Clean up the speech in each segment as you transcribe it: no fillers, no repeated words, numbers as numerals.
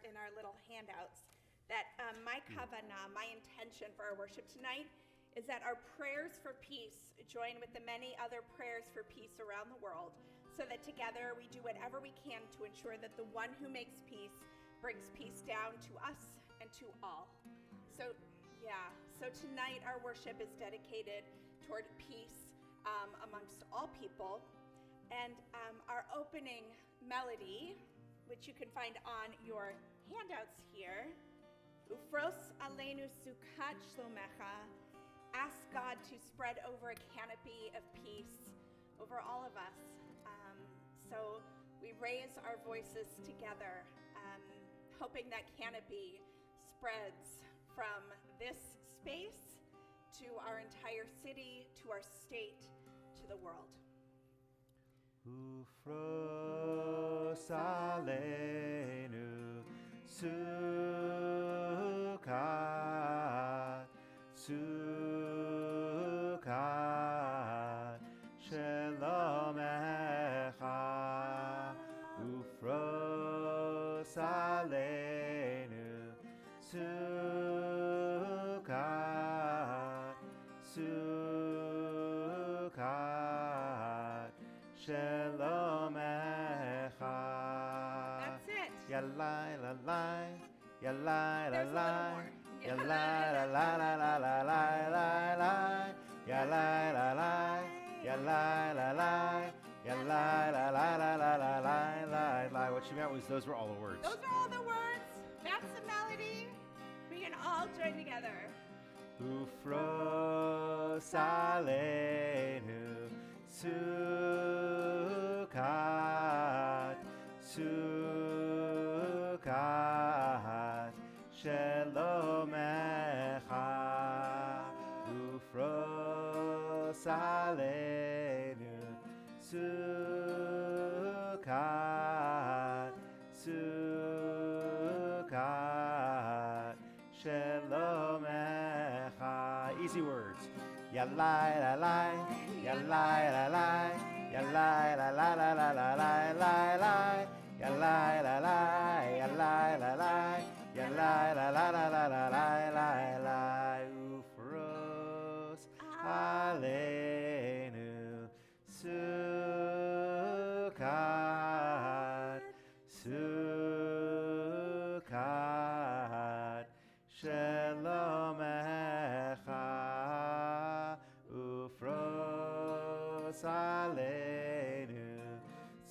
in our little handouts that my kavanah, my intention for our worship tonight, is that our prayers for peace join with the many other prayers for peace around the world, so that together we do whatever we can to ensure that the one who makes peace brings peace down to us and to all. So tonight our worship is dedicated toward peace amongst all people. And our opening melody, which you can find on your handouts here, Ufros aleinu sukat shlomecha, ask God to spread over a canopy of peace over all of us. So we raise our voices together, hoping that canopy spreads from this space to our entire city, to our state, to the world. Ufros aleinu sukat shalomecha. Ufros aleinu sukat shalomecha. That's it. Yalai la lai, yalai la There's a lai, little more. yalai la la la la la la la la, yalai la lai, yalai la lai, yalai la la la la la la la. What she meant was those were all the words. Those are all the words. That's the melody. We can all join together. Ufros aleinu sukat shalomecha. Ufros aleinu sukat shalomecha. Easy words. Yalai la lai, yalai la lai, yalai la la la la la la la la, yalai la lai, yalai la lai, yalai la la la la la la la la. Ufros aleinu sukat shalomecha. Ufros aleinu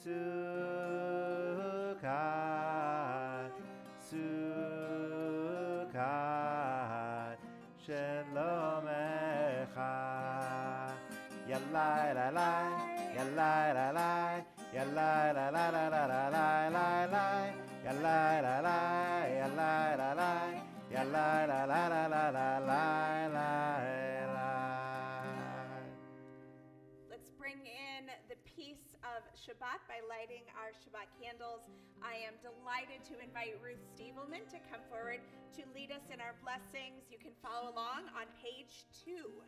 sukat shalomecha. Yalai la lai, yalai la lai, yalai la la la la la la la la, yalai la lai, yalai la lai, yalai la la la la la la la la. Let's bring in the peace of Shabbat by lighting our Shabbat candles. I am delighted to invite Ruth Stievelman to come forward to lead us in our blessings. You can follow along on page 2.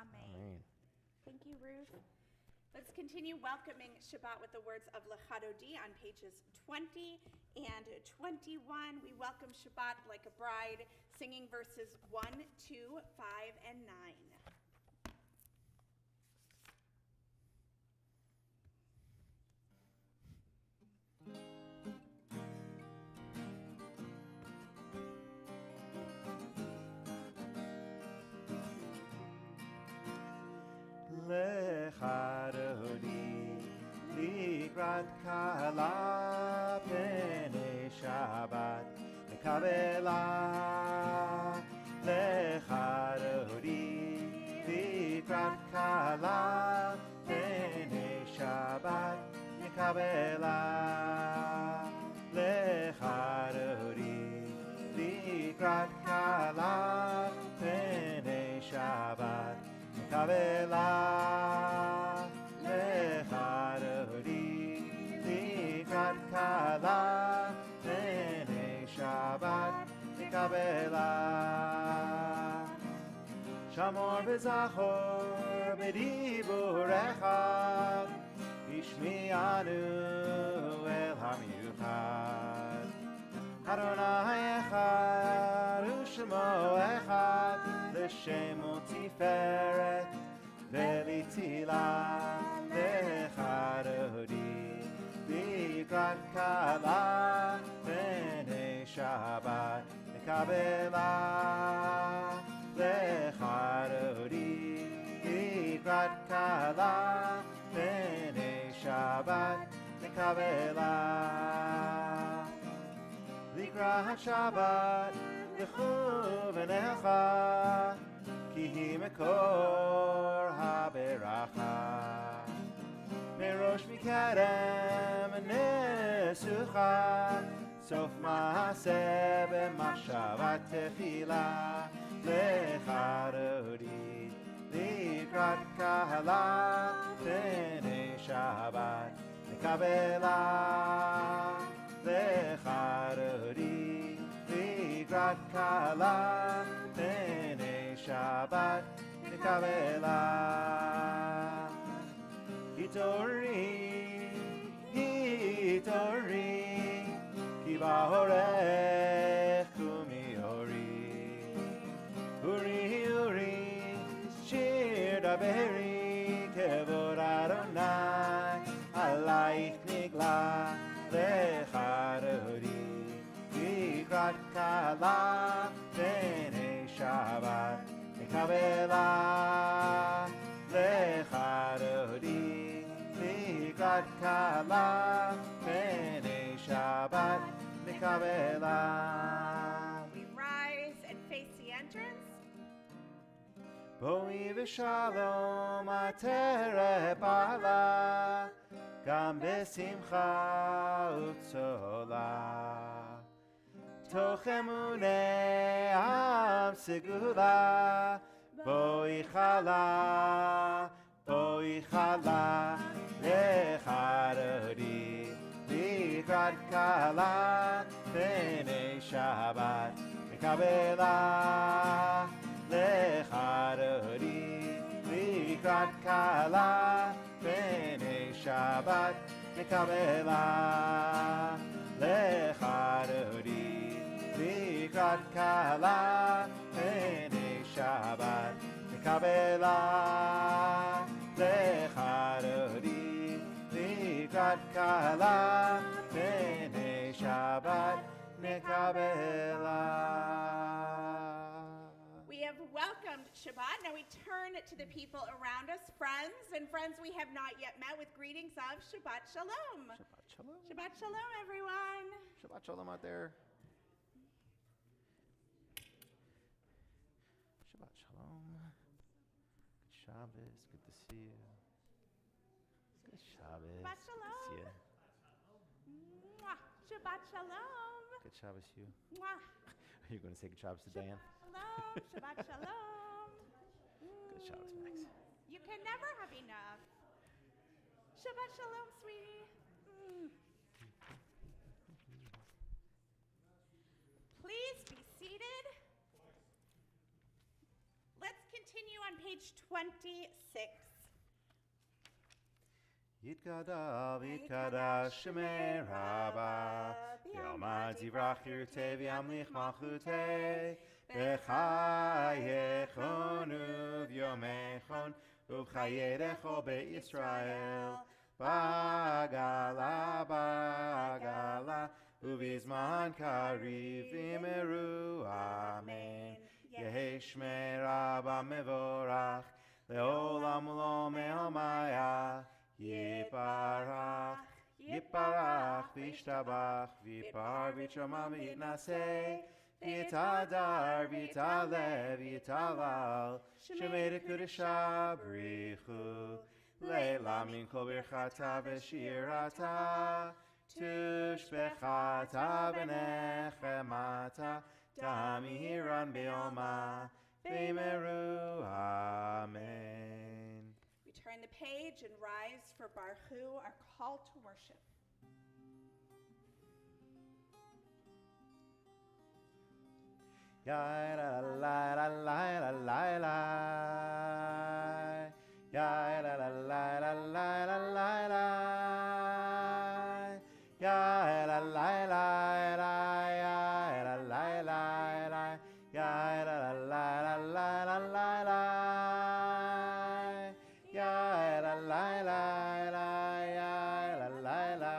Amen. Thank you, Ruth. Let's continue welcoming Shabbat with the words of Lechadodi on pages 20 and 21. We welcome Shabbat like a bride, singing verses 1, 2, 5, and 9. Lechadodi likrat kala pene Shabbat nekavela. Lechadodi kala pnei Shabbat nekabela lecharodi likrat kala pnei Shabbat nekabela Shamor v'zachor b'diburecha ishmi'anu el hamiuchad Adonai echad u'shemo echad l'shem u'tiferet v'litila lecharodi likrat kala pnei Shabbat nekabela lecharodi likrat kala pnei Shabbat nekabela likrat Shabbat lechuvenecha ki hi mekor haberacha merosh mikarem nesucha sof maaseh b'machshavat tefila lecharodi likrat kahala pnei Shabbat nekabela lecharodi likrat kahala pnei Shabbat nekabela hitori ki ba'orech kumiori Uri shir daberi kevod Adonai alayich nigla lecharodi likrat kala pnei Shabbat nekabela lecharodi likrat kala pnei Shabbat nekabela We rise and face the entrance. Boi v'shalom atere bala gam besimcha utzola toch emunei am segula boi chala lecharodi likrat kala pnei Shabbat nekabela lecharodi likrat kala pnei Shabbat nekabela lecharodi likrat kala pnei Shabbat nekabela lecharodi likrat kala pnei Shabbat nekabela We have welcomed Shabbat. Now we turn to the people around us, friends we have not yet met, with greetings of Shabbat Shalom. Shabbat Shalom. Shabbat Shalom, everyone. Shabbat Shalom out there. Shabbat Shalom. Good Shabbos. Good to see you. Good Shabbos. Shabbat Shalom. Good to see you. Mwah. Shabbat Shalom. Good Shabbos, you. Mwah. Are you going to say good Shabbos to Dan? Shalom. Shabbat Shalom. Good Shabbos, Max. You can never have enough. Shabbat Shalom, sweetie. Please be seated. Let's continue on page 26. Yitkadav, yitkadash, shemei rabba, yomad zivrach yirtei v'yamlich malchutei, b'chayechon uv'yomechon, uv'chayerecho be'Yisrael, bagala, uv'izman kariv v'meru, amen. Yehi shmei rabba mevorach, le'olam lo me'omaya, Yiparach, v'ishtabach, v'yipar, v'yitramam, v'yitnaseh, v'yitadar, v'yitalev, v'yitalal, shemei kudesha brichu, leila min kol birchata v'shirata, tushbechata v'nechemata, Damiran Beoma, Bemeru, Amen. We turn the page and rise for Barhu, our call to worship. Ya la la la la la la la. Ya la la la la la la la la. Ya la la la la ya la la la la. Ya la la la la la la la la. Ya la la la la ya la la la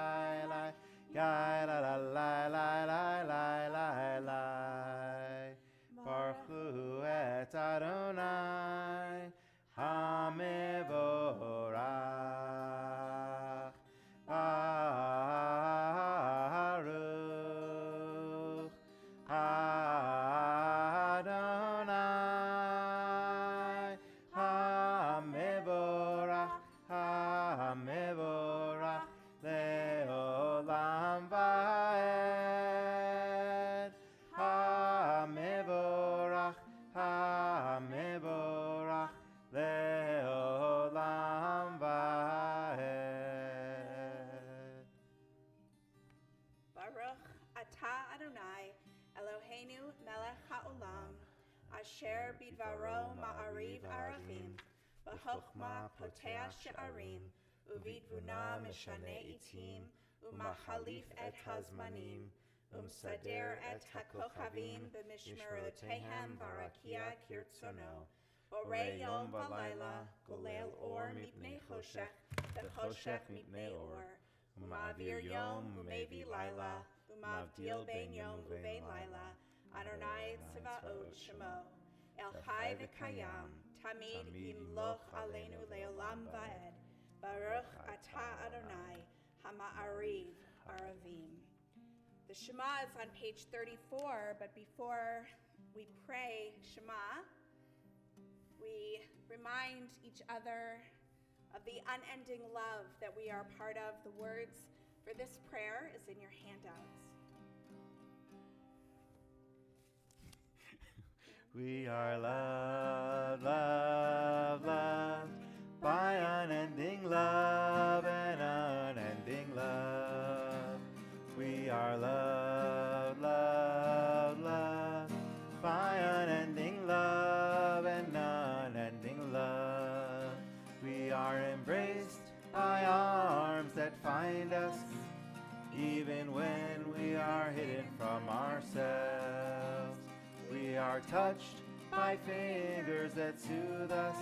la. Ya la la la la la la la la. Baruch Hu et Adonai HaMevorach. Baruch Adonai HaMevorach. HaMevorach le'olam va'ed. HaMevorach, HaMevorach le'olam va'ed. Baruch atah Adonai, Eloheinu melech ha'olam, asher bidvaro ma'ariv arachim, v'chokhmah poteh she'arim, uvidvuna mishane itim, umachalif et hazmanim, sader et hakochavim b'mishmerotehem barakia kirtzono. Borei yom v'layla, golel or mipnei choshech, v'choshech mipnei or. Umavir yom umevi layla, umavdil ben yom uvein layla. Adonai tzvaot shemo, El Chai v'kayam, tamid yimloch aleinu leolam va'ed. Baruch atah Adonai, hama'ariv aravim. The Shema is on page 34, but before we pray Shema, we remind each other of the unending love that we are part of. The words for this prayer is in your handouts. We are loved, loved, loved by unending love and unending love. We are loved, loved, loved by unending love and unending love. We are embraced by arms that find us, even when we are hidden from ourselves. We are touched by fingers that soothe us,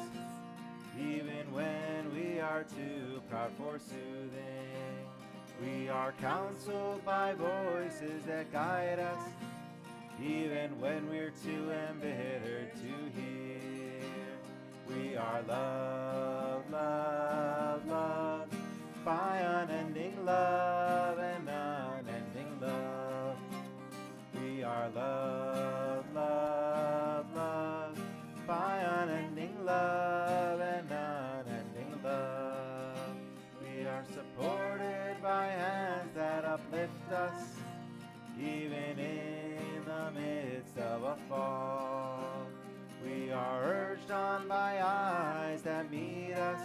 even when we are too proud for soothing. We are counseled by voices that guide us, even when we're too embittered to hear. We are loved, loved, loved by unending love and unending love. We are loved, loved, loved by unending love and unending love. We are supported by hands that uplift us, even in the midst of a fall. We are urged on by eyes that meet us,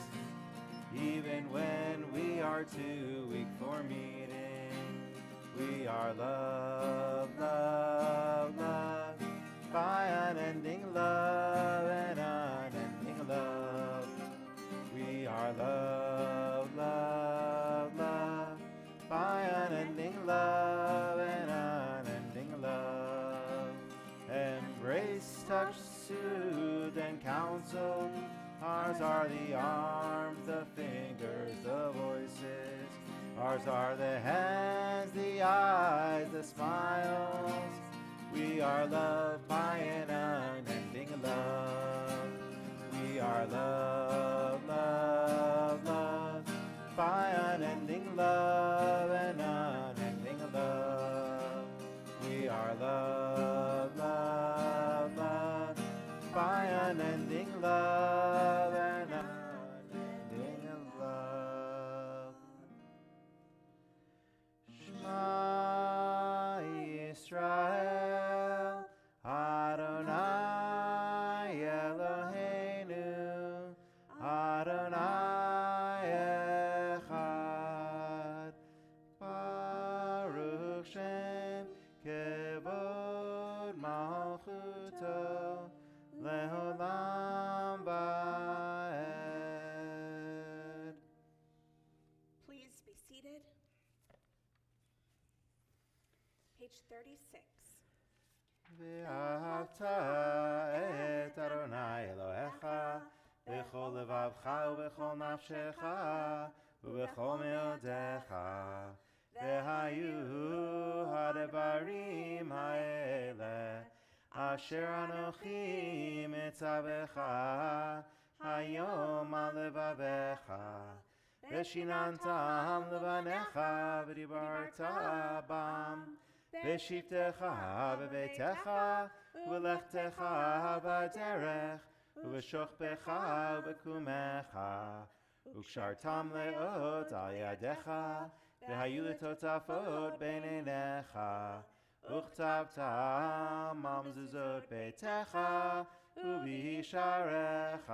even when we are too weak for meeting. We are loved, loved, loved by unending love and unending love. We are loved, loved, loved by unending love and unending love. Embrace, touch, soothe, and counsel. Ours are the arms, the fingers, the voices. Ours are the hands, the eyes, the smiles. We are loved by an unending love. We are loved, loved, loved by unending love and unending love. We are loved, loved, loved by unending love and unending love. Shema Yisrael, ומלכותו לעולם ועד. Please be seated. Page 36. ואהבת את אדוני אלוהיך בכל לבבך ובכל נפשך ובכל מאודיך. והיו הדברים האלה אשר אנוכי מצווך היום על לבביך, ושיננתם לבניך ודיברת בם בשבתך בביתך ובלכתך בדרך ובשוכבך ובקומך, וקשרתם לאות על ידיך, והיו לטוטפות בין עיניך, וכתבתם על מזוזות ביתך ובשעריך,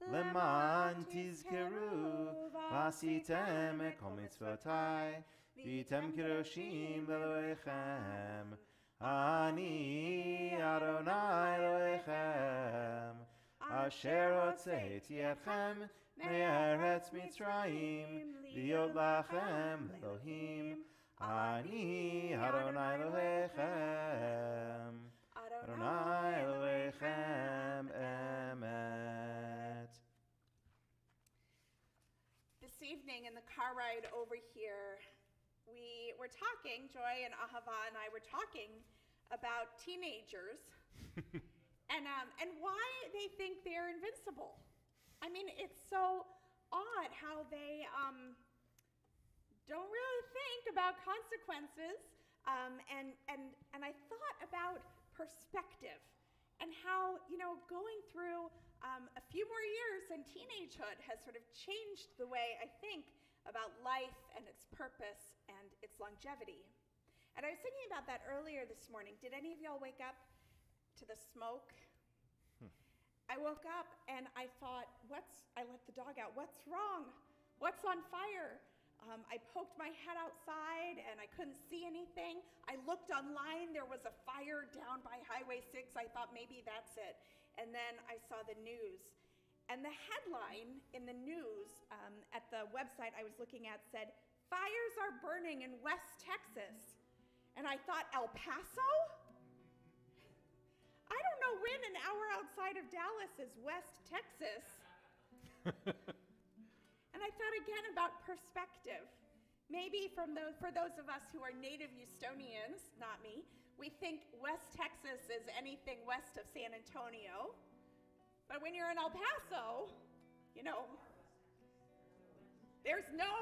למען תזכרו ועשיתם את כל מצוותי, והייתם קדושים לאלוהיכם. אני אדוני אלוהיכם, אשר הוצאתי אתכם מארץ מצרים, להיות לכם אלוהים. אני אדוני אלוהיכם, אדוני אלוהיכם אמת. This evening in the car ride over here, we were talking, Joy and Ahava and I were talking about teenagers and why they think they're invincible. I mean, it's so odd how they don't really think about consequences. And I thought about perspective and how, going through a few more years in teenagehood has sort of changed the way I think about life and its purpose and its longevity. And I was thinking about that earlier this morning. Did any of y'all wake up to the smoke? I woke up and I thought, I let the dog out. What's wrong? What's on fire? I poked my head outside and I couldn't see anything. I looked online. There was a fire down by Highway 6. I thought maybe that's it. And then I saw the news. And the headline in the news at the website I was looking at said, "Fires are burning in West Texas." And I thought, El Paso? I don't know when an hour outside of Dallas is West Texas. And I thought again about perspective. Maybe for those of us who are native Houstonians, not me, we think West Texas is anything west of San Antonio. But when you're in El Paso, there's no,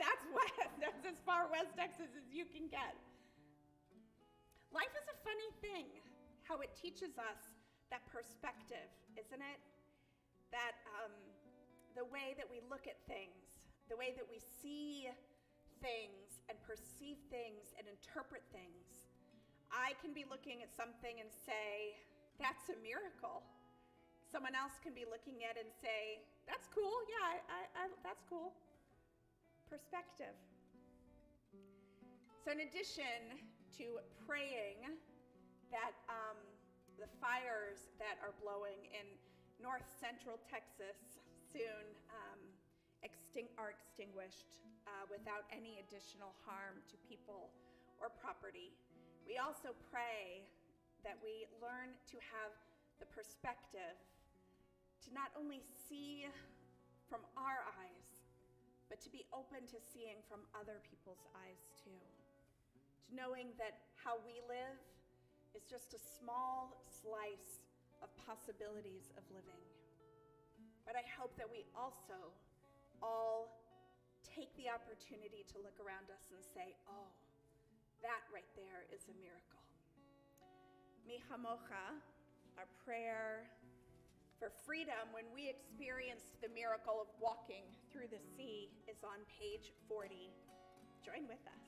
that's west. That's as far West Texas as you can get. Life is a funny thing, how it teaches us that perspective, isn't it? That the way that we look at things, the way that we see things and perceive things and interpret things. I can be looking at something and say, that's a miracle. Someone else can be looking at it and say, that's cool, yeah, that's cool. Perspective. So in addition to praying that the fires that are blowing in north central Texas soon are extinguished without any additional harm to people or property, we also pray that we learn to have the perspective to not only see from our eyes, but to be open to seeing from other people's eyes too. To knowing that how we live is just a small slice of possibilities of living. But I hope that we also all take the opportunity to look around us and say, oh, that right there is a miracle. Mi Chamocha, our prayer for freedom when we experienced the miracle of walking through the sea, is on page 40. Join with us.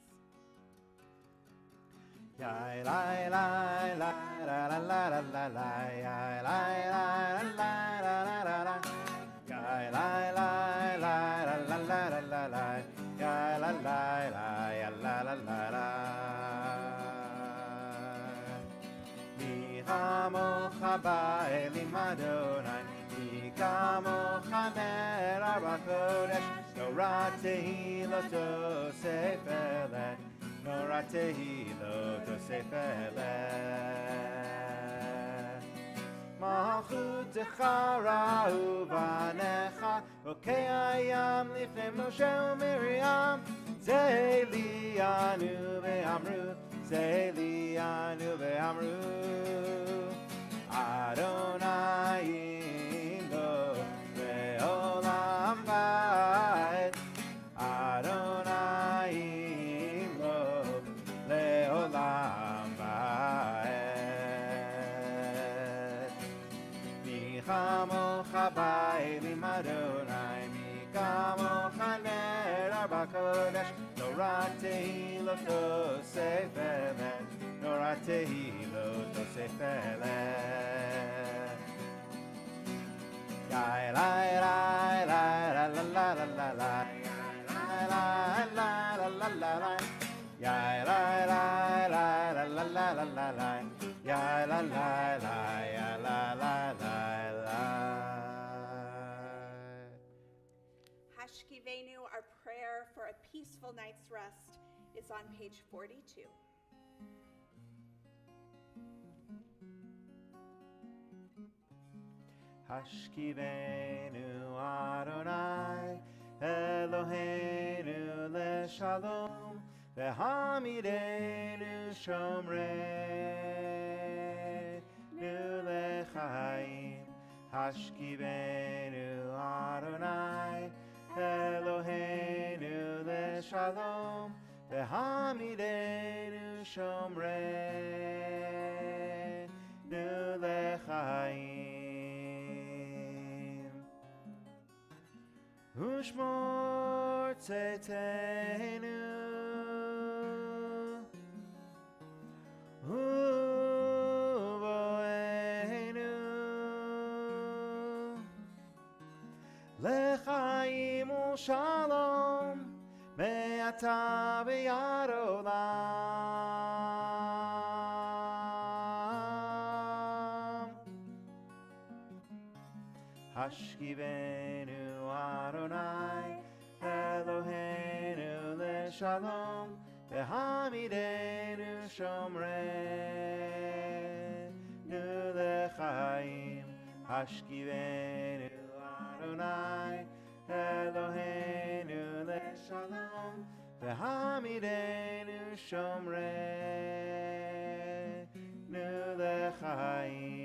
Yai lai lai lai la la la la la la yai lai lai lai la la la la yai lai lai lai la la la la la la yai lai lai lai la la la la mi kamocha ba'elim Adonai, mi kamocha ner ha'kodesh, Torah tehilot Yosef elet, Torah tehilot Yosef elet. Malchutecha ra'u banecha, rokei hayam lifnei Moshe u'Miriam, Zelianu ve'amru, Zelianu ve'amru, Adonai lo le'olam va'ed, Adonai lo le'olam va'ed. Mi chamocha ba'elim Adonai, mi kamocha ner ha'kodesh, Torah tehilot Yosef elet, Torah tehilot Yosef elet. Yai lai lai lai la la la la la la, yai lai lai la la la la, yai lai lai lai la la la la la la, yai lai lai lai la la la la. Hashkivenu, our prayer for a peaceful night's rest, is on page 42. Hashkivenu Adonai Eloheinu leShalom vehamidenu shomreinu lechaim. Hashkivenu Adonai Eloheinu leShalom vehamidenu shomreinu lechaim. Ushmor tzeteinu uvoenu lechaim u'shalom me'ata v'yad olam. Hashkivenu Adonai Eloheinu leShalom vehamidenu shomreinu lechaim. Hashkivenu Adonai Eloheinu leShalom vehamidenu shomreinu lechaim.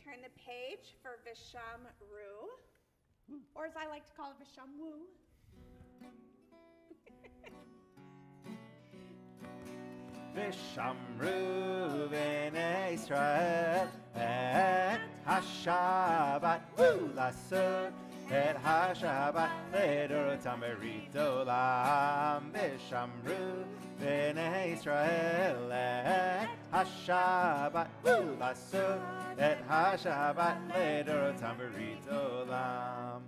Turn the page for Visham Ru, or as I like to call it, Visham Wu. V'shamru b'nei Israel et haShabbat lasot et haShabbat ledorotam berit olam. V'shamru b'nei Israel et haShabbat lasot et haShabbat ledorotam berit olam.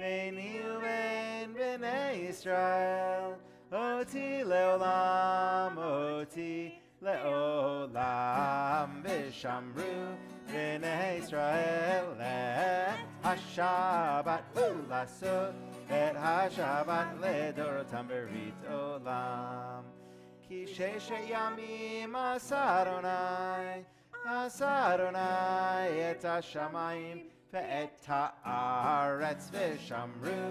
Beini u'bein b'nei Israel Oti leolam, oti leolam. V'shamru b'nei Israel et haShabbat lasot et haShabbat ledorotam berit olam. Ki sheshe yamim asa Adonai et hashamayim ve'et haaretz. V'shamru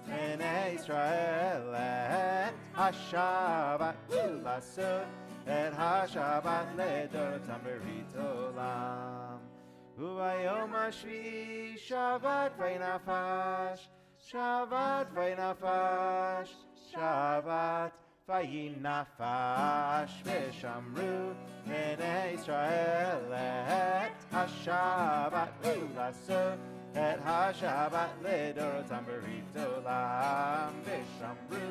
b'nei Israel et haShabbat lasot et haShabbat ledorotam berit olam. U'bayom hashvi'i Shabbat v'nafash, Shabbat v'nafash, Shabbat v'nafash. V'shamru b'nei Israel et haShabbat lasot et haShabbat ledorotam berit olam. V'shamru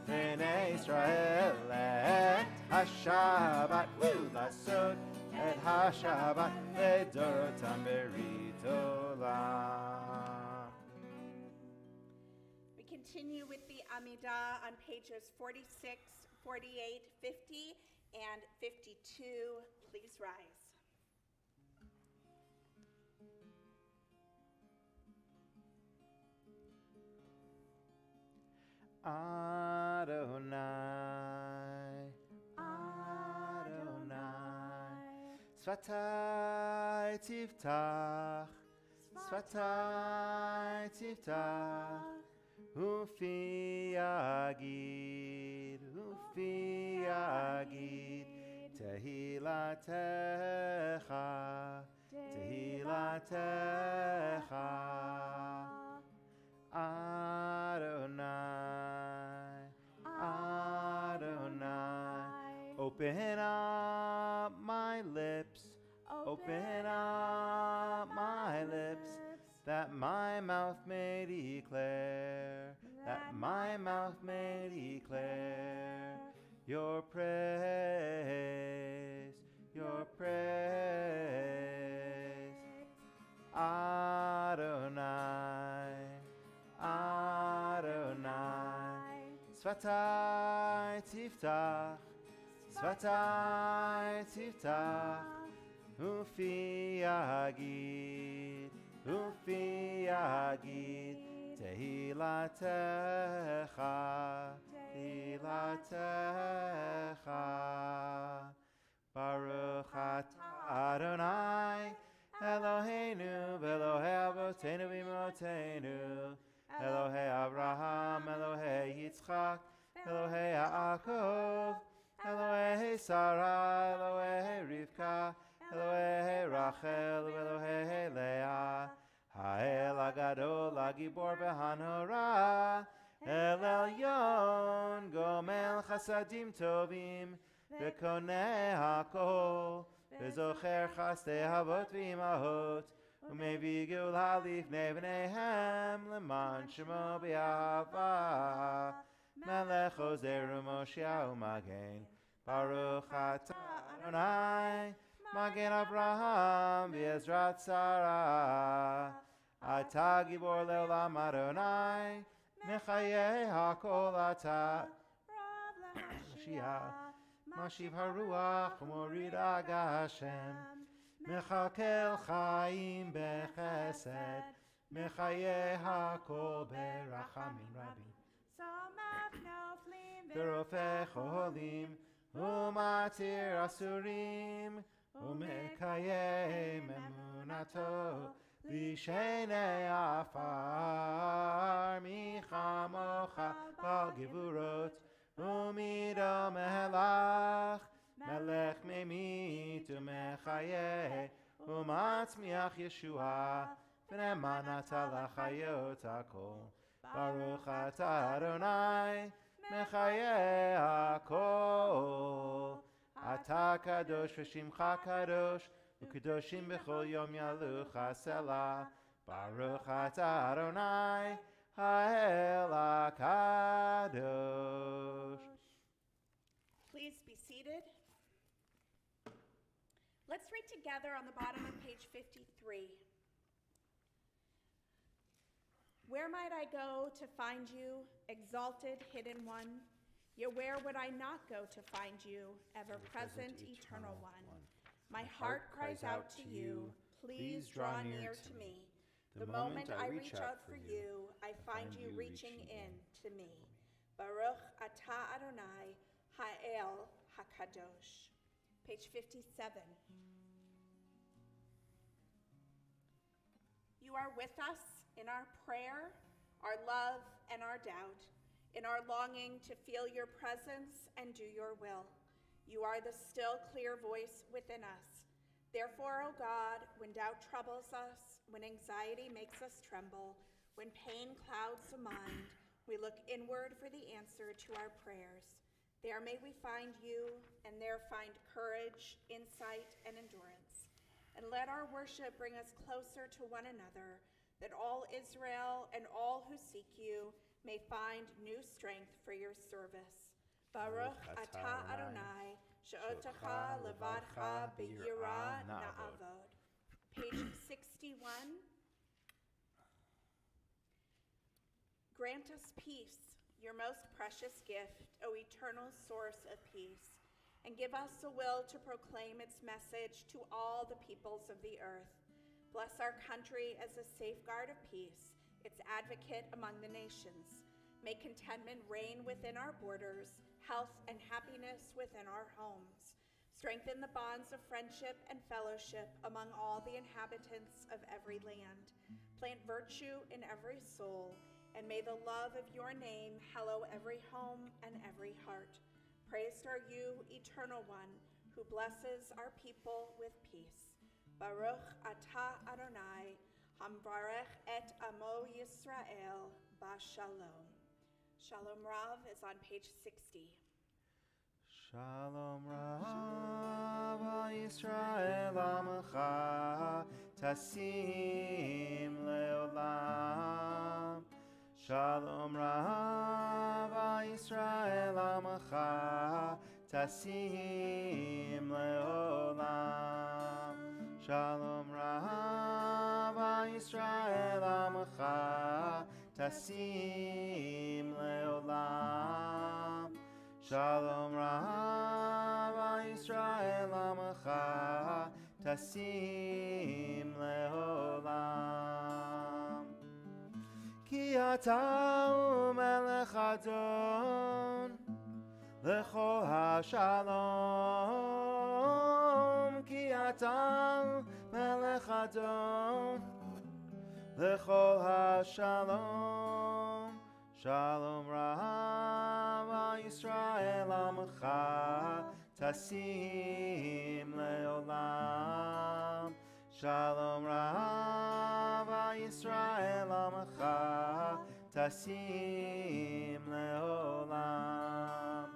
b'nei Israel et haShabbat lasot et haShabbat ledorotam berit olam. continue with the Amidah on pages 46, 48, 50, and 52. Please rise. Adonai, Adonai, Sfatai tiftach, Sfatai tiftach, Ufi yagid, Tehilatecha, Tehilatecha, Adonai, Adonai, open up my lips, open up my lips, that my mouth may declare, that my mouth may declare your praise, your praise. Adonai, Adonai, Sfatai tiftach, Sfatai tiftach, Ufi yagid, Tehilatecha, Tehilatecha. Baruch atah Adonai, Eloheinu, Elohei Avotenu v'Imotenu, Elohei Abraham, Elohei Yitzchak, Elohei Yaakov, Elohei Sarah, Elohei Rivka, Elohei Rachel, Elohei Leah, Ha'el Agadol, Hagibor v'Hanora, El Elyon, Gomel Chasadim Tovim, V'koneh Hakol, V'zocher Chasdei Havot v'Imahot, U'mevi Geula Lifnei B'neihem, L'man Shemo B'Yahava, Melech Ozer U'Moshiach U'Magen, Baruch atah Adonai, Magen Avraham v'Ezrat Sarah, Atah Gibor Le'olam Adonai, Mechayeh HaKol Atah, Mashiach, Mashiv HaRuach Morid Hashem, Mechalkel Chaim Bechesed, Mechayeh HaKol Berachamim Rabim, Berofei Cholim, Umatir Asurim, Umekayem Emunato, Lishenei Afar, Michamocha Bal Givurot, Umido Melach, Melech Memit Umechayeh, Umatzmiach Yeshua, V'nemanata Lachayot HaKol, Baruch atah Adonai, Mechayeh HaKol, Atah Kadosh v'Shimcha Kadosh, U'Kadoshim b'chol yom yalucha selah, Baruch atah Adonai, Ha'el HaKadosh. Please be seated. Let's read together on the bottom of page 53. Where might I go to find you, exalted, hidden one? Yet where would I not go to find you, ever-present, eternal one? My heart cries out to you, please draw near to me. The moment I reach out for you, I find you reaching in to me. Baruch atah Adonai, Ha'el HaKadosh. Page 57. You are with us in our prayer, our love, and our doubt, in our longing to feel your presence and do your will. You are the still, clear voice within us. Therefore, O God, when doubt troubles us, when anxiety makes us tremble, when pain clouds the mind, we look inward for the answer to our prayers. There may we find you, and there find courage, insight, and endurance. And let our worship bring us closer to one another, that all Israel and all who seek you may find new strength for your service. Baruch atah Adonai, she'otecha levadcha b'yirah na'avod. Page 61. Grant us peace, your most precious gift, O eternal source of peace, and give us a will to proclaim its message to all the peoples of the earth. Bless our country as a safeguard of peace, its advocate among the nations. May contentment reign within our borders, health and happiness within our homes. Strengthen the bonds of friendship and fellowship among all the inhabitants of every land. Plant virtue in every soul, and may the love of your name hallow every home and every heart. Praised are you, Eternal One, who blesses our people with peace. Baruch atah Adonai, hamvarech et amo Yisrael, bashalom. Shalom Rav is on page 60. Shalom Rav Yisrael Amacha Tasim Leolam. Shalom Rav Yisrael Amacha Tasim Leolam. Shalom Rav Yisrael Amacha Tasim Leolam. Shalom Rav Yisrael Amacha Tasim Leolam. Ki ata melech Adon lechol hashalom. Ki ata melech Adon lechol hashalom. Shalom Rav Yisrael Amacha Tasim Leolam. Shalom Rav Yisrael Amacha Tasim Leolam.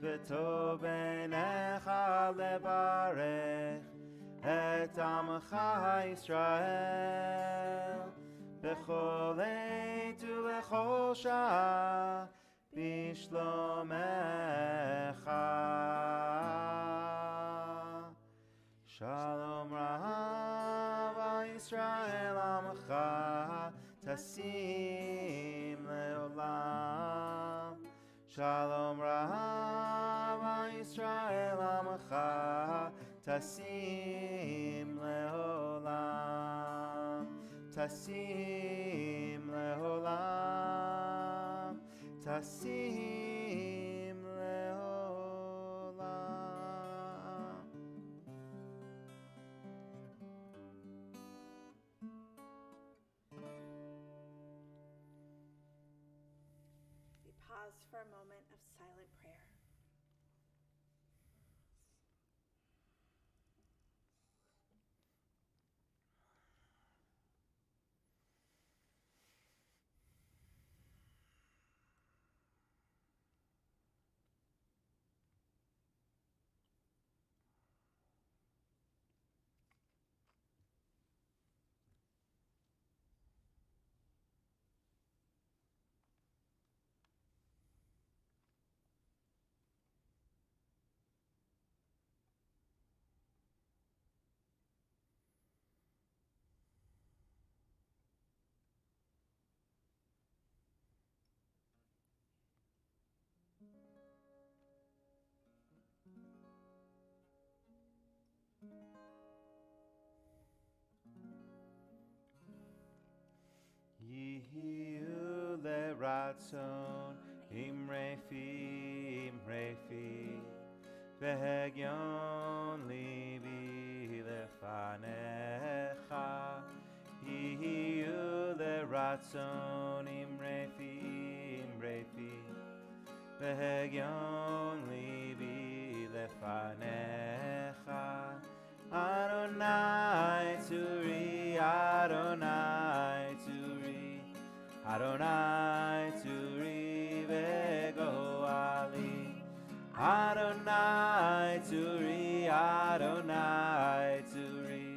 V'tov beinecha lebarech et Amacha Yisrael b'chol עת ובכל שעה בשלומך. Shalom Rav Yisrael Amacha Tasim Leolam. Shalom Rav Yisrael Amacha Tasim Leolam. Tasim Leolam. Tasim Leolam. We pause for a moment of silent prayer. Yihiu leratzon imrefi vehegyon libi lefanecha. Yihiu leratzon imrefi vehegyon libi lefanecha. Adonai Turi, Adonai Turi, Adonai Turi vegoali. Adonai Turi, Adonai Turi,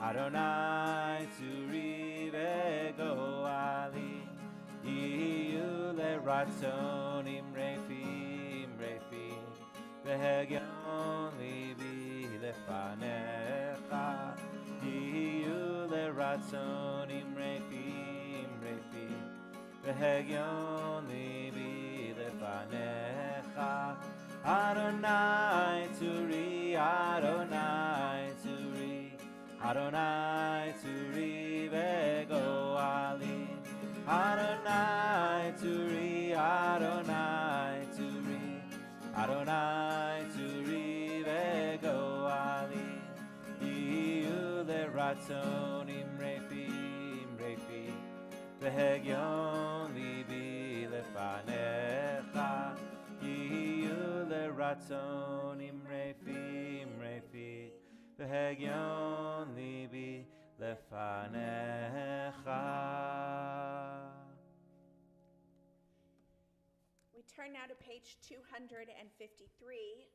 Adonai Turi vegoali. Yiyu leratzon imrefi vehegyon libi lefanecha. Yiyu leratzon imrefi והגיון ליבי לפניך. Adonai Turi, Adonai Turi, Adonai Turi vegoali. Adonai Turi, Adonai Turi, Adonai Turi vegoali. Iu leraton imrefi, imrefi, vegion libi lefanecha. Iu leraton imrefi, imrefi, vegion libi lefanecha. We turn now to page 253,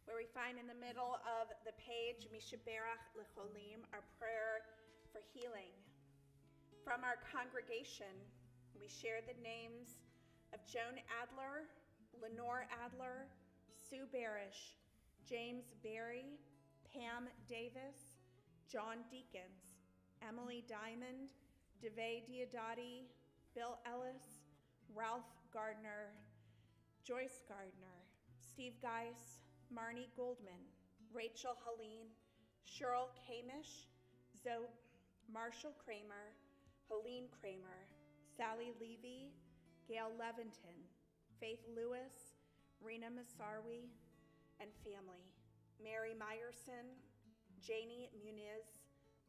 where we find in the middle of the page, Mishaberach Lecholim, our prayer for healing. From our congregation, we share the names of Joan Adler, Lenore Adler, Sue Barish, James Berry, Pam Davis, John Deakins, Emily Diamond, DeVay Diodati, Bill Ellis, Ralph Gardner, Joyce Gardner, Steve Geis, Marnie Goldman, Rachel Helene, Cheryl Kamish, Zoe Marshall Kramer, Helene Kramer, Sally Levy, Gail Leventon, Faith Lewis, Rena Masarwi, and family, Mary Meyerson, Janie Muniz,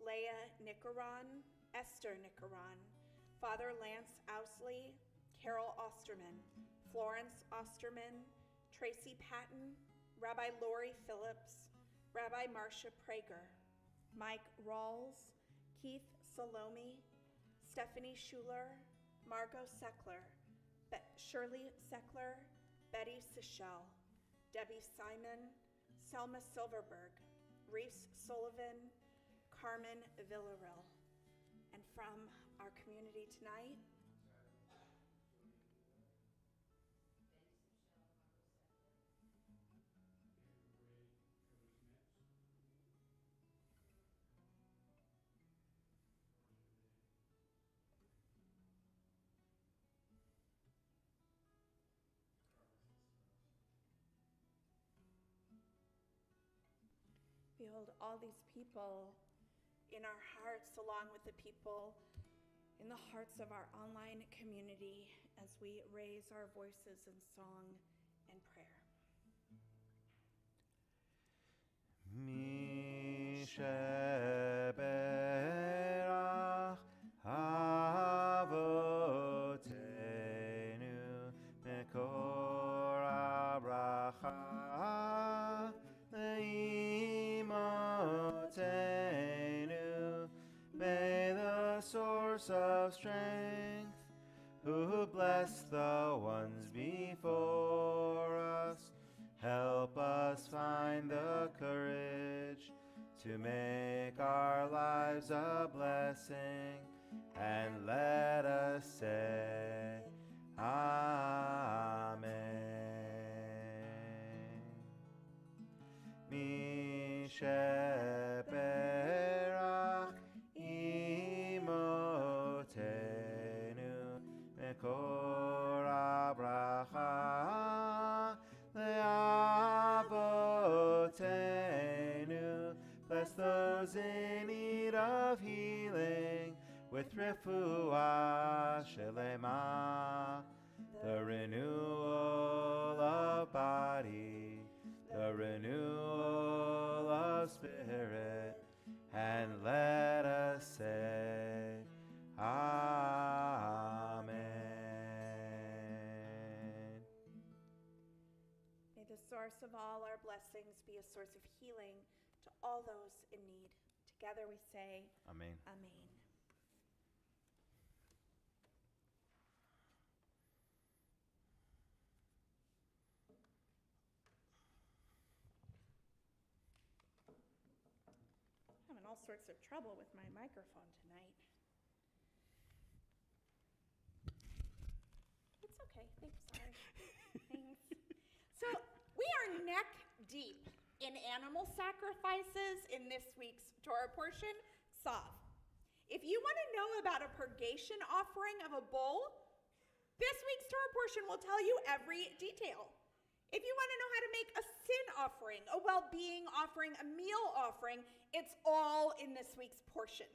Leah Nicaron, Esther Nicaron, Father Lance Ousley, Carol Osterman, Florence Osterman, Tracy Patton, Rabbi Lori Phillips, Rabbi Marcia Prager, Mike Rawls, Keith Salome, Stephanie Schuler, Margot Seckler, Shirley Seckler, Betty Sichel, Debbie Simon, Selma Silverberg, Reese Sullivan, Carmen Villarreal. And from our community tonight, behold all these people in our hearts, along with the people in the hearts of our online community, as we raise our voices in song and prayer. Mishaberach avotenu mekor abracha leimotenu. May the source of strength, who bless the ones before us, help us find the courage to make our lives a blessing, and let us say, Amen. Mishaberach imotenu mekor abracha leavotenu. Bless those in need of healing with refuah shelema, the renewal of body, the renewal of spirit, and let us say, Amen. May the source of all our blessings be a source of healing to all those in need. Together we say, Amen. Amen. Having all sorts of trouble with my microphone tonight. It's okay. Thanks, sorry. Thanks. So we are neck deep in animal sacrifices in this week's Torah portion, Tzav. If you want to know about a purgation offering of a bull, portion will tell you every detail. If you want to know how to make a sin offering, a well-being offering, a meal offering, it's all in this week's portion.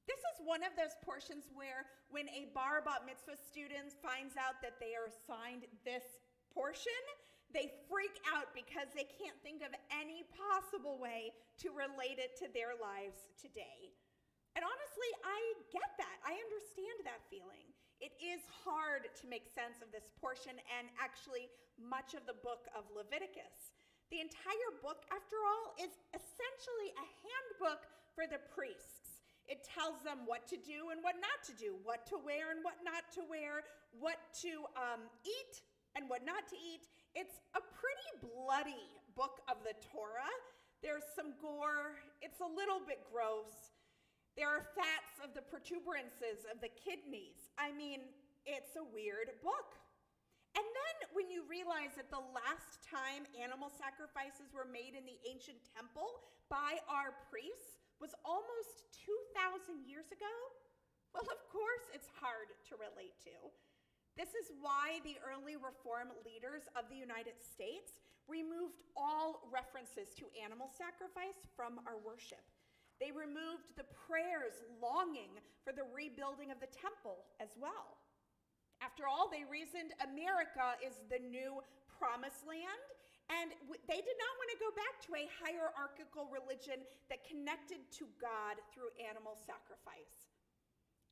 This is one of those portions where when a bar bat mitzvah student finds out that they are assigned this portion, they freak out because they can't think of any possible way to relate it to their lives today. And honestly, I get that. I understand that feeling. It is hard to make sense of this portion and actually much of the book of Leviticus. The entire book, after all, is essentially a handbook for the priests. It tells them what to do and what not to do, what to wear and what not to wear, what to eat and what not to eat. It's a pretty bloody book of the Torah. There's some gore. It's a little bit gross. There are fats of the protuberances of the kidneys. I mean, it's a weird book. And then when you realize that the last time animal sacrifices were made in the ancient temple by our priests was almost 2,000 years ago, well, of course, it's hard to relate to. This is why the early reform leaders of the United States removed all references to animal sacrifice from our worship. They removed the prayers longing for the rebuilding of the temple as well. After all, they reasoned America is the new promised land, and they did not want to go back to a hierarchical religion that connected to God through animal sacrifice.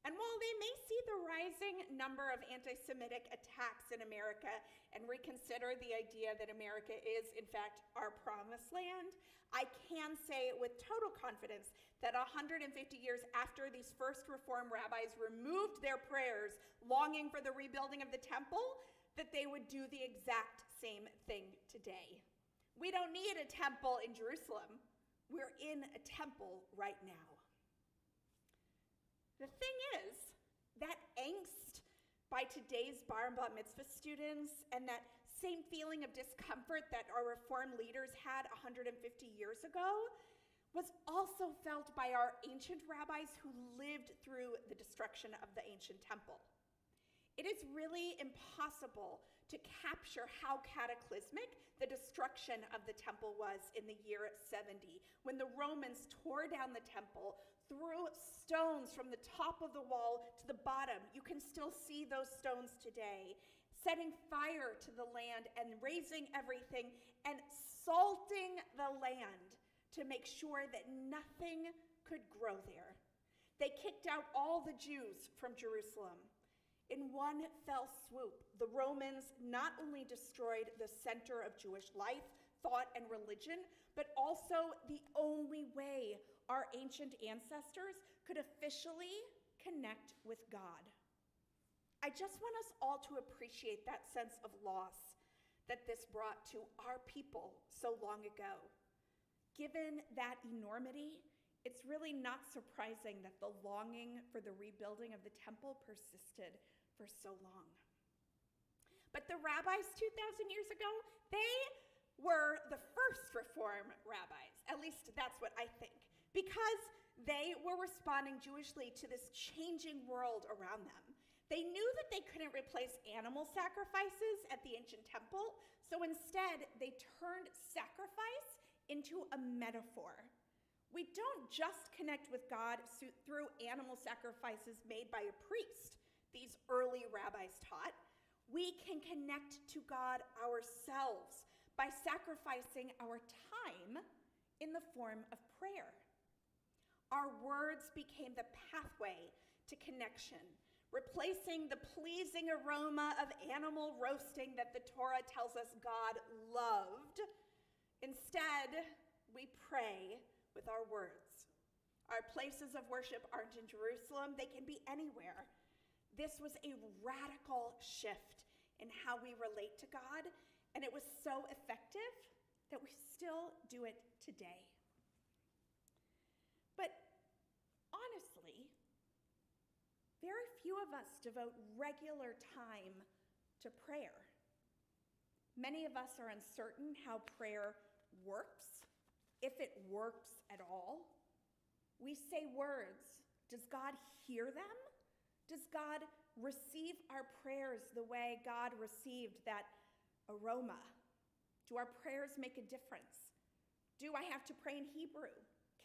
And while they may see the rising number of anti-Semitic attacks in America and reconsider the idea that America is, in fact, our promised land, I can say with total confidence that 150 years after these first Reform rabbis removed their prayers longing for the rebuilding of the temple, that they would do the exact same thing today. We don't need a temple in Jerusalem. We're in a temple right now. The thing is, that angst by today's bar and bat mitzvah students and that same feeling of discomfort that our Reform leaders had 150 years ago was also felt by our ancient rabbis who lived through the destruction of the ancient temple. It is really impossible to capture how cataclysmic the destruction of the temple was in the year 70, when the Romans tore down the temple, threw stones from the top of the wall to the bottom. You can still see those stones today, setting fire to the land and razing everything and salting the land to make sure that nothing could grow there. They kicked out all the Jews from Jerusalem. In one fell swoop, the Romans not only destroyed the center of Jewish life, thought, and religion, but also the only way our ancient ancestors could officially connect with God. I just want us all to appreciate that sense of loss that this brought to our people so long ago. Given that enormity, it's really not surprising that the longing for the rebuilding of the temple persisted for so long. But the rabbis 2,000 years ago, they were the first Reform rabbis. At least that's what I think. Because they were responding Jewishly to this changing world around them. They knew that they couldn't replace animal sacrifices at the ancient temple, so instead they turned sacrifice into a metaphor. We don't just connect with God through animal sacrifices made by a priest, these early rabbis taught. We can connect to God ourselves by sacrificing our time in the form of prayer. Our words became the pathway to connection, replacing the pleasing aroma of animal roasting that the Torah tells us God loved. Instead, we pray with our words. Our places of worship aren't in Jerusalem, they can be anywhere. This was a radical shift in how we relate to God, and it was so effective that we still do it today. But honestly, very few of us devote regular time to prayer. Many of us are uncertain how prayer works, if it works at all. We say words. Does God hear them? Does God receive our prayers the way God received that aroma? Do our prayers make a difference? Do I have to pray in Hebrew?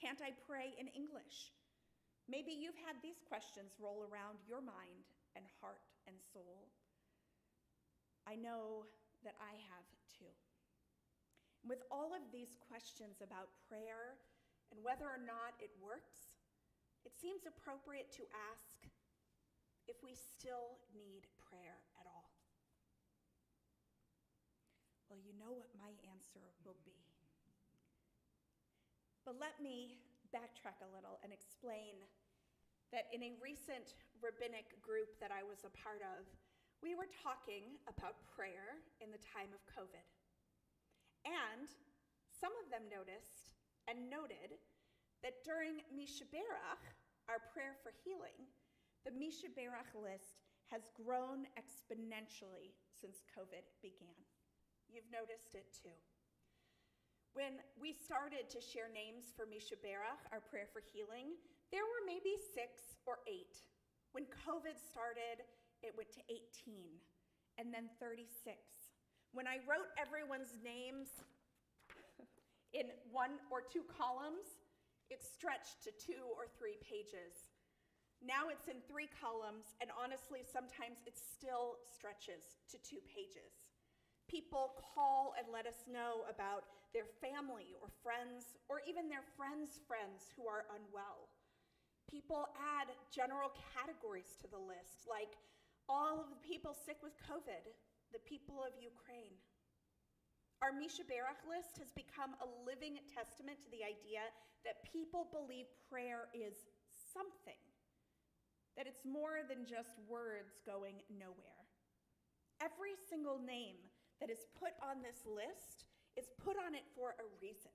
Can't I pray in English? Maybe you've had these questions roll around your mind and heart and soul. I know that I have too. With all of these questions about prayer and whether or not it works, it seems appropriate to ask if we still need prayer at all. Well, you know what my answer will be. But let me backtrack a little and explain that in a recent rabbinic group that I was a part of, we were talking about prayer in the time of COVID. And some of them noticed and noted that during Mishaberach, our prayer for healing, the Mishaberach list has grown exponentially since COVID began. You've noticed it too. When we started to share names for Mishaberach, our prayer for healing, there were maybe 6 or 8. When COVID started, it went to 18, and then 36. When I wrote everyone's names in 1 or 2 columns, it stretched to 2 or 3 pages. Now it's in 3 columns, and honestly, sometimes it still stretches to 2 pages. People call and let us know about their family or friends, or even their friends' friends who are unwell. People add general categories to the list, like all of the people sick with COVID, the people of Ukraine. Our Mishaberach list has become a living testament to the idea that people believe prayer is something, that it's more than just words going nowhere. Every single name that is put on this list is put on it for a reason.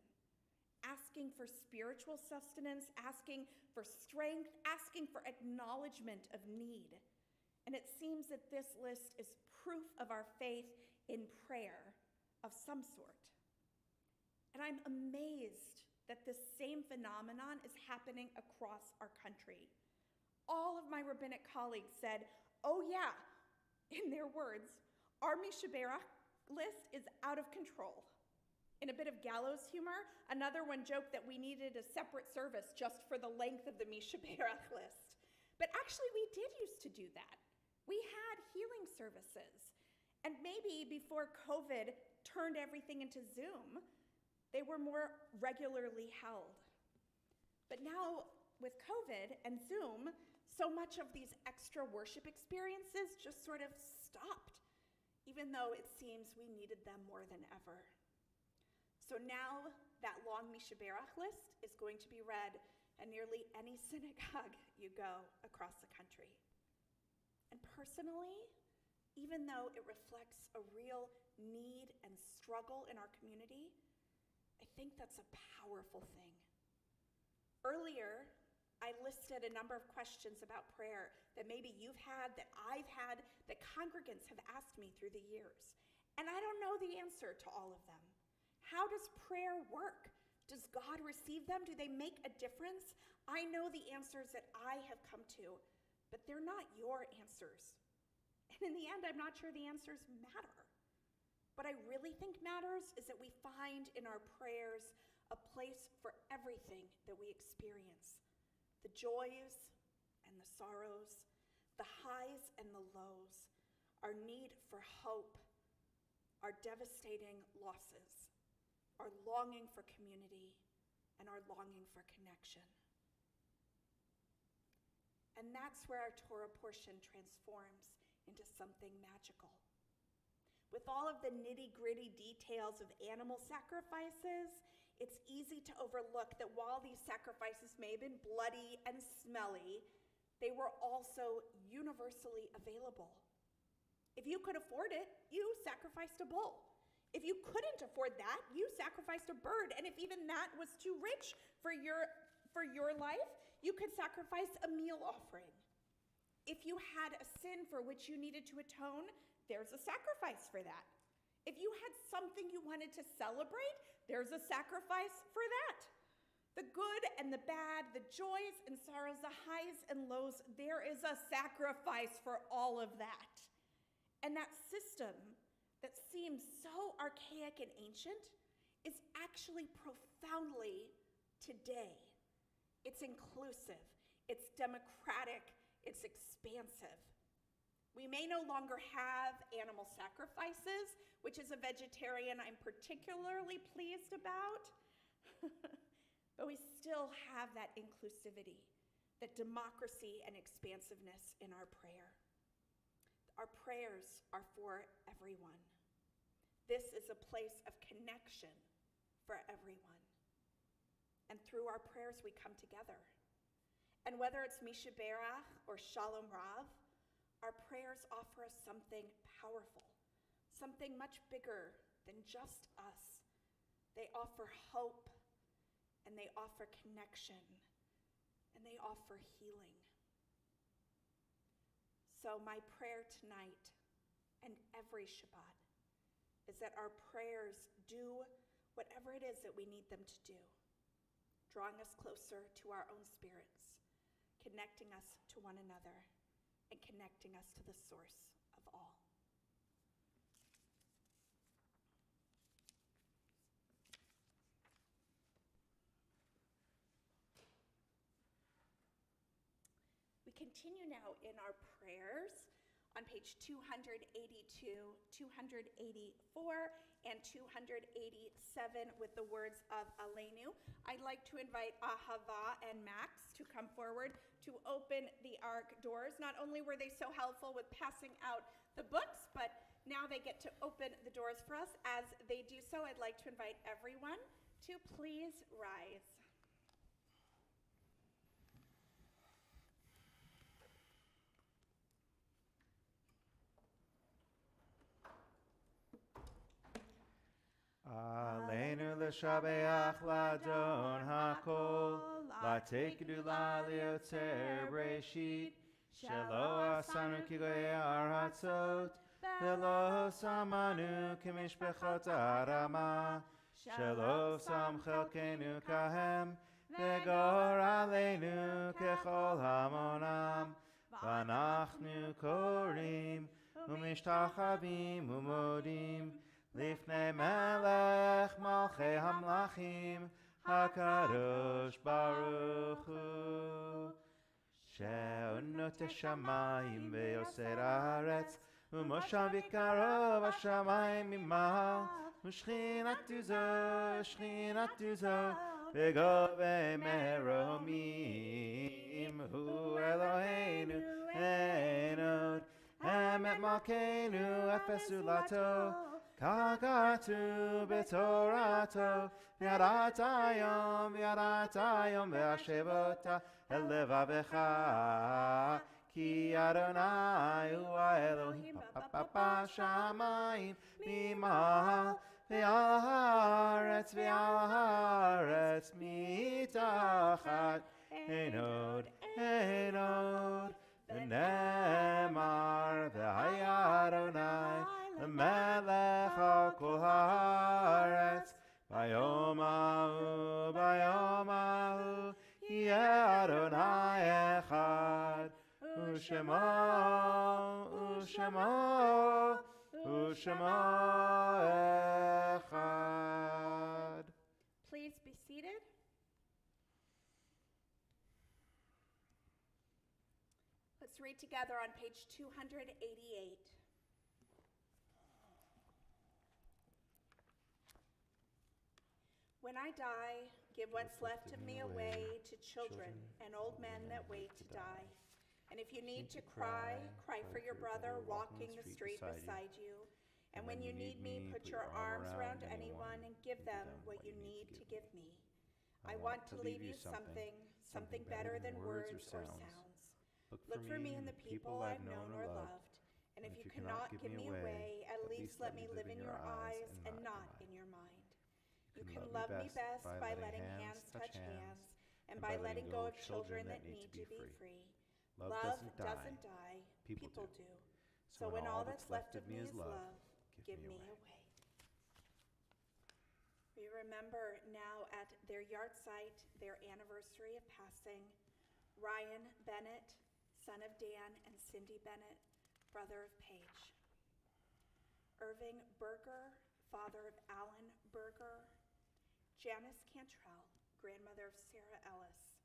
Asking for spiritual sustenance, asking for strength, asking for acknowledgement of need. And it seems that this list is proof of our faith in prayer of some sort. And I'm amazed that this same phenomenon is happening across our country. All of my rabbinic colleagues said, oh yeah, in their words, our Mishaberach list is out of control. In a bit of gallows humor, another one joked that we needed a separate service just for the length of the Mishaberach list. But actually, we did used to do that. We had healing services. And maybe before COVID turned everything into Zoom, they were more regularly held. But now, with COVID and Zoom, so much of these extra worship experiences just sort of stopped, even though it seems we needed them more than ever. So now that long Mishaberach list is going to be read at nearly any synagogue you go across the country. And personally, even though it reflects a real need and struggle in our community, I think that's a powerful thing. Earlier, I listed a number of questions about prayer that maybe you've had, that I've had, that congregants have asked me through the years. And I don't know the answer to all of them. How does prayer work? Does God receive them? Do they make a difference? I know the answers that I have come to, but they're not your answers. And in the end, I'm not sure the answers matter. What I really think matters is that we find in our prayers a place for everything that we experience. The joys and the sorrows, the highs and the lows, our need for hope, our devastating losses, our longing for community, and our longing for connection. And that's where our Torah portion transforms into something magical. With all of the nitty-gritty details of animal sacrifices, it's easy to overlook that while these sacrifices may have been bloody and smelly, they were also universally available. If you could afford it, you sacrificed a bull. If you couldn't afford that, you sacrificed a bird. And if even that was too rich for your life, you could sacrifice a meal offering. If you had a sin for which you needed to atone, there's a sacrifice for that. If you had something you wanted to celebrate, there's a sacrifice for that. The good and the bad, the joys and sorrows, the highs and lows, there is a sacrifice for all of that. And that system that seems so archaic and ancient is actually profoundly today. It's inclusive, it's democratic, it's expansive. We may no longer have animal sacrifices, which as a vegetarian I'm particularly pleased about. But we still have that inclusivity, that democracy and expansiveness in our prayer. Our prayers are for everyone. This is a place of connection for everyone. And through our prayers, we come together. And whether it's Misha Berach or Shalom Rav, our prayers offer us something powerful, something much bigger than just us. They offer hope, and they offer connection, and they offer healing. So my prayer tonight and every Shabbat is that our prayers do whatever it is that we need them to do, drawing us closer to our own spirits, connecting us to one another, and connecting us to the source of all. We continue now in our prayers on page 282, 284, and 287 with the words of Aleinu. I'd like to invite Ahava and Max to come forward to open the Ark doors. Not only were they so helpful with passing out the books, but now they get to open the doors for us. As they do so, I'd like to invite everyone to please rise. Aleinu l'shabeach l'adon hakol, l'tekdu l'yotzer breshit, shelo asanu kigoyei arhatzot, velo samanu k'mishpechot arama, shelo sam chelkenu kahem, v'gor aleinu kechol hamonam, v'anachnu korim, u'mishtachavim u'modim, Lifnei melech malchei hamlachim hakadosh baruch hu she'onot hashamayim ve'yoser haaretz u'moshav yikaro b'shamayim imahal u'shchinatu zo v'govei meromim hu Eloheinu enod emet malkeinu efes ulato Kagatu betorato, v'yaratayom v'ashevota el levavecha, ki Adonai hu Elohim shamayim mimahal, v'al haaretz mitachat, enod, v'nemar v'haya Adonai, Melech al kol haaretz, bayomahu, yeh Adonai echad, u'shemo echad. Please be seated. Let's read together on page 288. When I die, give what's left of me away to children and old men that wait to die. And if you need to cry, cry for your brother walking the street beside you. And when you need me, put your arms around anyone and give them what you need to give me. I want to leave you something better than words or sounds. Look for me in the people I've known or loved. And if you cannot give me away, at least let me live in your eyes and not in your mind. You can love me best by letting hands touch hands and by letting go of children that need to be free. Love doesn't die, people do. So when all that's left of me is love, give me away. We remember now at their yard site their anniversary of passing, Ryan Bennett, son of Dan, and Cindy Bennett, brother of Paige. Irving Berger, father of Alan Berger. Janice Cantrell, grandmother of Sarah Ellis.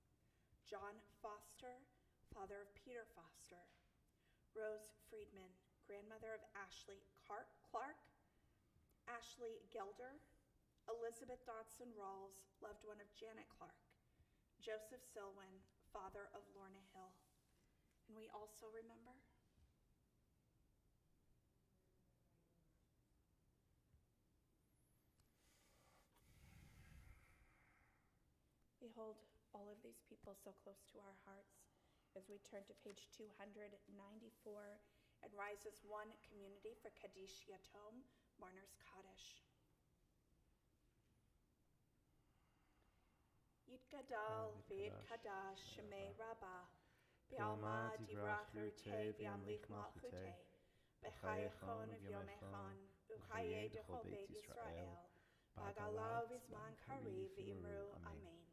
John Foster, father of Peter Foster. Rose Friedman, grandmother of Ashley Clark. Ashley Gelder. Elizabeth Dodson Rawls, loved one of Janet Clark. Joseph Silwin, father of Lorna Hill. And we also remember we hold all of these people so close to our hearts as we turn to page 294 and rise as one community for Kaddish Yatom, Mourner's Kaddish. Yitgadal v'yitkadash shemei Rabbah B'alma divrach rutei v'yamlich malchutei B'chayechon v'yomechon U'chayei d'chol Beit Yisrael B'agalav v'zman kariv v'imru Amen.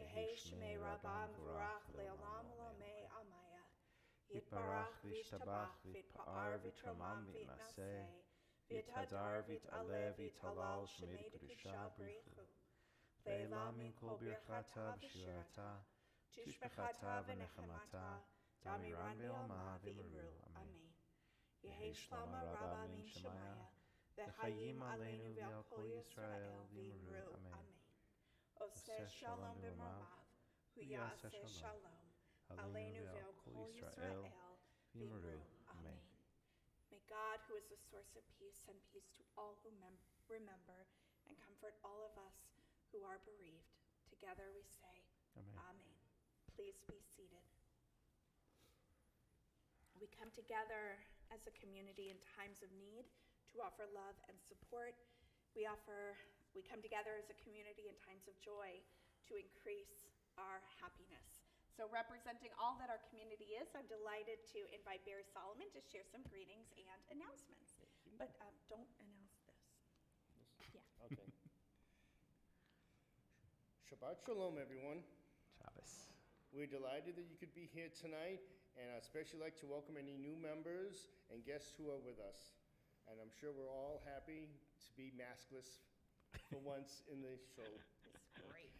Yehei shemei Rabbah m'vorach le'olam u'lamei almaya Yitbarach v'yishtabach v'yitpa'ar v'yitromam v'yitnaseh V'yithadar v'yit'aleh v'yithalal shemei d'kedusha b'richu Ve'ela min kol birchata v'shirata, tishbechata v'nechamata, damiran v'alma v'imru. Amen. Yehi shlama rabba min shemaya, v'chayim aleinu v'al kol Yisrael v'imru. Amen. Oseh shalom b'marav, huyaseh shalom, aleinu v'al kol Yisrael v'imru. Amen. May God, who is the source of peace, send peace to all who remember and comfort all of us who are bereaved. Together we say, Amen. Amen. Please be seated. We come together as a community in times of need to offer love and support. We come together as a community in times of joy to increase our happiness. So representing all that our community is, I'm delighted to invite Barry Solomon to share some greetings and announcements. But don't announce this. Yeah. Okay. Shabbat Shalom, everyone. Shabbos. We're delighted that you could be here tonight, and I'd especially like to welcome any new members and guests who are with us. And I'm sure we're all happy to be maskless for once in the show. It's great.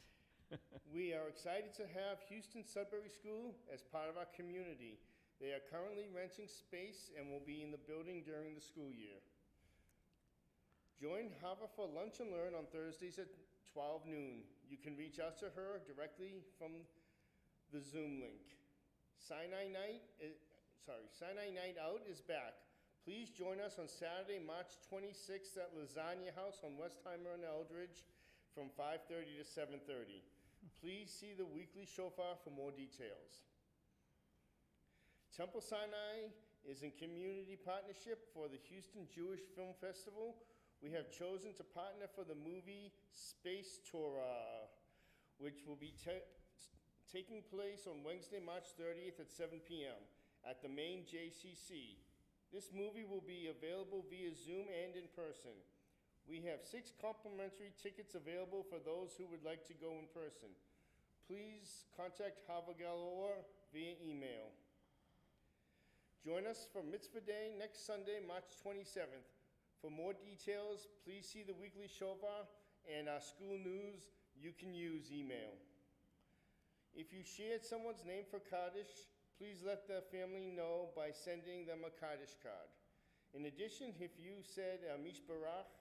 We are excited to have Houston Sudbury School as part of our community. They are currently renting space and will be in the building during the school year. Join Hava for lunch and learn on Thursdays at 12 noon. You can reach out to her directly from the Zoom link. Sinai Night Out is back. Please join us on Saturday, March 26th at Lasagna House on Westheimer and Eldridge from 5:30 to 7:30. Please see the weekly shofar for more details. Temple Sinai is in community partnership for the Houston Jewish Film Festival. We have chosen to partner for the movie Space Torah, which will be taking place on Wednesday, March 30th at 7 p.m. at the main JCC. This movie will be available via Zoom and in person. We have 6 complimentary tickets available for those who would like to go in person. Please contact Hava Galor via email. Join us for Mitzvah Day next Sunday, March 27th. For more details, please see the weekly shofar and our school news. You can use email. If you shared someone's name for Kaddish, please let the family know by sending them a Kaddish card. In addition, if you said Mishbarach,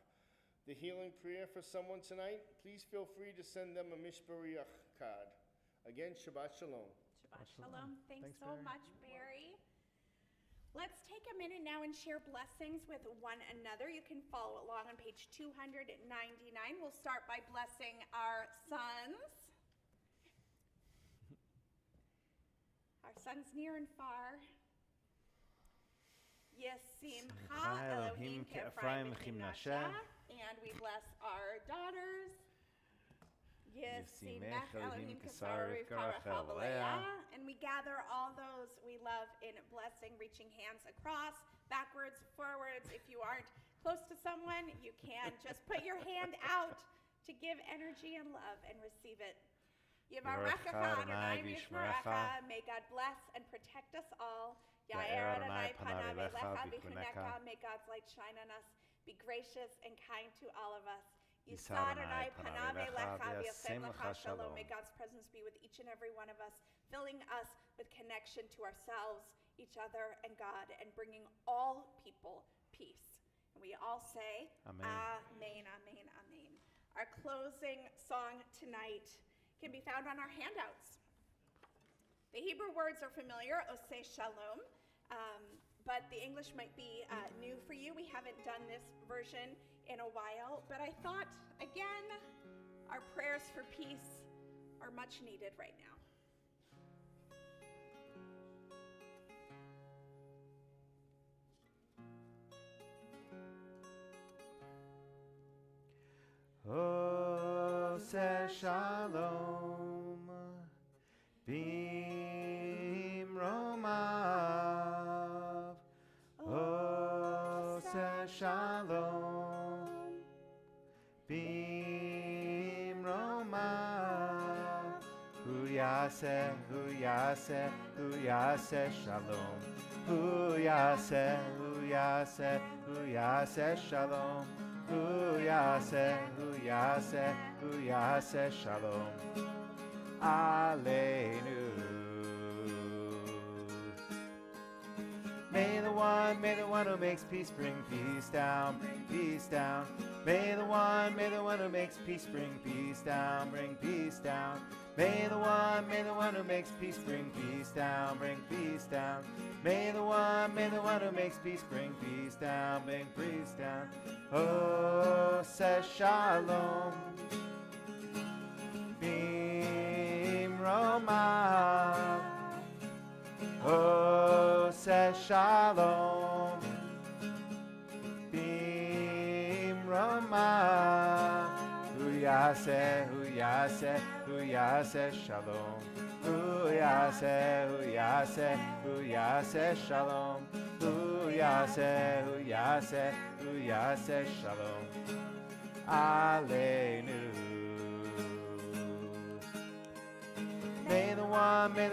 the healing prayer for someone tonight, please feel free to send them a Mishbarach card. Again, Shabbat Shalom. Shabbat Shalom. Thanks so Barry. much, Barry. Let's take a minute now and share blessings with one another. You can follow along on page 299. We'll start by blessing our sons. Our sons near and far. Yesimcha Elohim Ke'Ephraim V'Chimnasha. And we bless our daughters. Yesimech Elohim Kesar Rivka Rachel V'Leah. And we gather all those we love in blessing, reaching hands across, backwards, forwards. If you aren't close to someone, you can just put your hand out to give energy and love and receive it. Yevarecha Adonai v'yishmerecha. May God bless and protect us all. Ya'er Adonai panav elecha v'chunecha. May God's light shine on us. Be gracious and kind to all of us. Yisa Adonai panav elecha v'yasem lecha shalom. May God's presence be with each and every one of us, filling us with connection to ourselves, each other, and God, and bringing all people peace. And we all say, Amen. Amen, amen, amen. Our closing song tonight can be found on our handouts. The Hebrew words are familiar, Oseh Shalom, but the English might be new for you. We haven't done this version in a while, but I thought, again, our prayers for peace are much needed right now. Oseh Shalom, Bimromav. Oseh Shalom, Bimromav. Hu yaseh, hu yaseh, hu yaseh Shalom. Hu yaseh, hu yaseh, hu yaseh Shalom. Hu yaseh, hu yaseh, hu yaseh Shalom Aleinu. May the one who makes peace bring peace down, bring peace down. May the one who makes peace bring peace down, bring peace down. May the one who makes peace bring peace down, bring peace down. May the one who makes peace bring peace down, bring peace down. Oseh Shalom, Bimromav. Oseh Shalom, Bimromav. Hu yaseh, hu yaseh, hu yaseh Shalom. Hu yaseh, hu yaseh, hu yaseh Shalom. Hu yaseh, hu yaseh, hu yaseh Shalom Aleinu. May the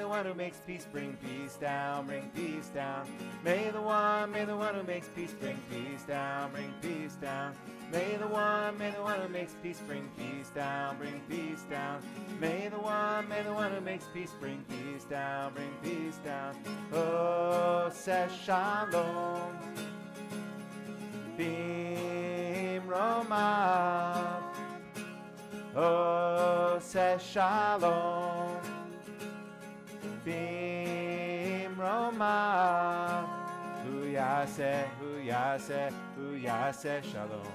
one who makes peace bring peace down, bring peace down. May the one who makes peace bring peace down, bring peace down. May the one who makes peace bring peace down, bring peace down. May the one who makes peace bring peace down, bring peace down. Oseh Shalom, Bimromav. Oseh Shalom, Bimromav. Hu yaseh, hu yaseh, hu yaseh Shalom.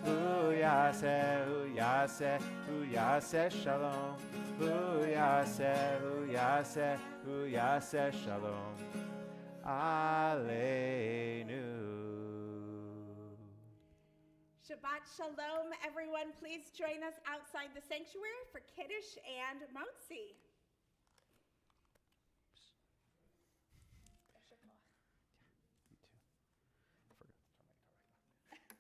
Hu yaseh, hu yaseh, hu yaseh Shalom. Hu yaseh, hu yaseh, hu yaseh Shalom Aleinu. Shabbat Shalom, everyone. Please join us outside the sanctuary for Kiddush and Motzi.